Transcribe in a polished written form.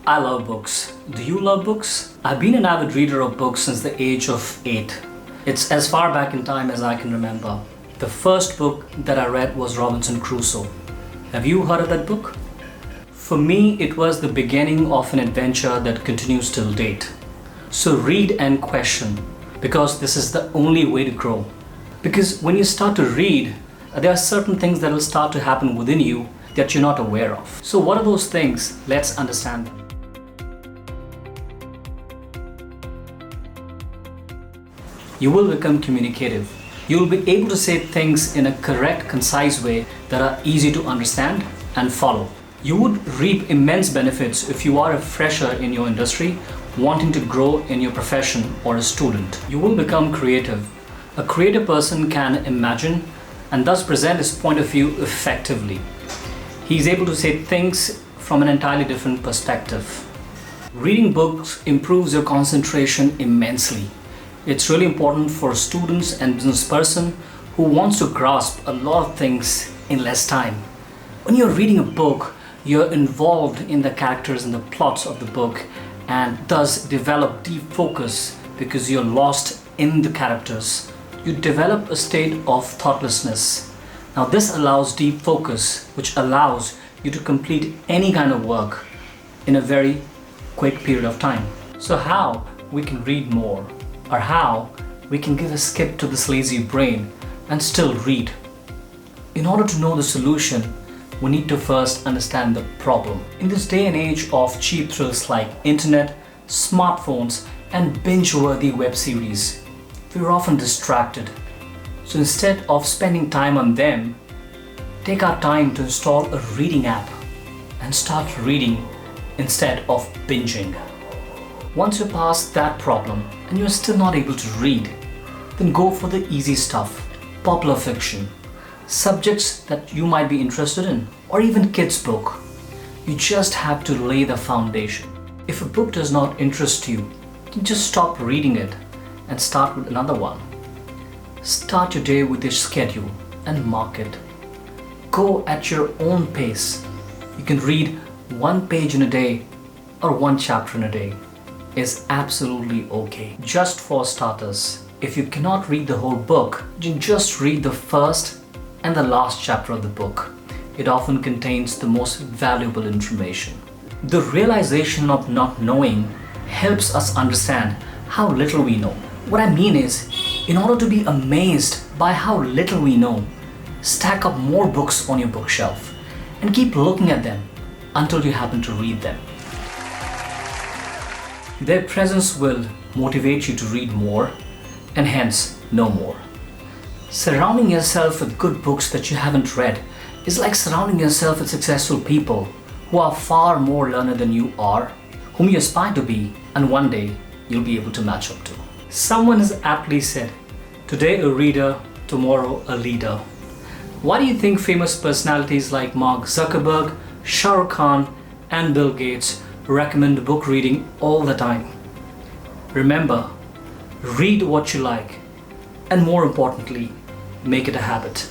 I love books. Do you love books? I've been an avid reader of books since the age of 8. It's as far back in time as I can remember. The first book that I read was Robinson Crusoe. Have you heard of that book? For me, it was the beginning of an adventure that continues till date. So read and question, because this is the only way to grow. Because when you start to read, there are certain things that will start to happen within you that you're not aware of. So what are those things? Let's understand them. You will become communicative. You will be able to say things in a correct, concise way that are easy to understand and follow. You would reap immense benefits if you are a fresher in your industry, wanting to grow in your profession, or a student. You will become creative. A creative person can imagine and thus present his point of view effectively. He is able to say things from an entirely different perspective. Reading books improves your concentration immensely. It's really important for students and business person who wants to grasp a lot of things in less time. When you're reading a book, you're involved in the characters and the plots of the book, and thus develop deep focus because you're lost in the characters. You develop a state of thoughtlessness. Now this allows deep focus, which allows you to complete any kind of work in a very quick period of time. So how we can read more, or how we can give a skip to this lazy brain and still read. In order to know the solution, we need to first understand the problem. In this day and age of cheap thrills like internet, smartphones, and binge-worthy web series, we're often distracted. So instead of spending time on them, take our time to install a reading app and start reading instead of binging. Once you're past that problem and you're still not able to read, then go for the easy stuff, popular fiction, subjects that you might be interested in, or even kids' book. You just have to lay the foundation. If a book does not interest you, then just stop reading it and start with another one. Start your day with your schedule and mark it. Go at your own pace. You can read one page in a day or one chapter in a day. Is absolutely okay. Just for starters, if you cannot read the whole book, then just read the first and the last chapter of the book. It often contains the most valuable information. The realization of not knowing helps us understand how little we know. What I mean is, in order to be amazed by how little we know, stack up more books on your bookshelf and keep looking at them until you happen to read them. Their presence will motivate you to read more and hence know more. Surrounding yourself with good books that you haven't read is like surrounding yourself with successful people who are far more learned than you are, whom you aspire to be, and one day you'll be able to match up to. Someone has aptly said, "Today a reader, tomorrow a leader." Why do you think famous personalities like Mark Zuckerberg, Shah Rukh Khan, and Bill Gates recommend book reading all the time? Remember, read what you like, and more importantly, make it a habit.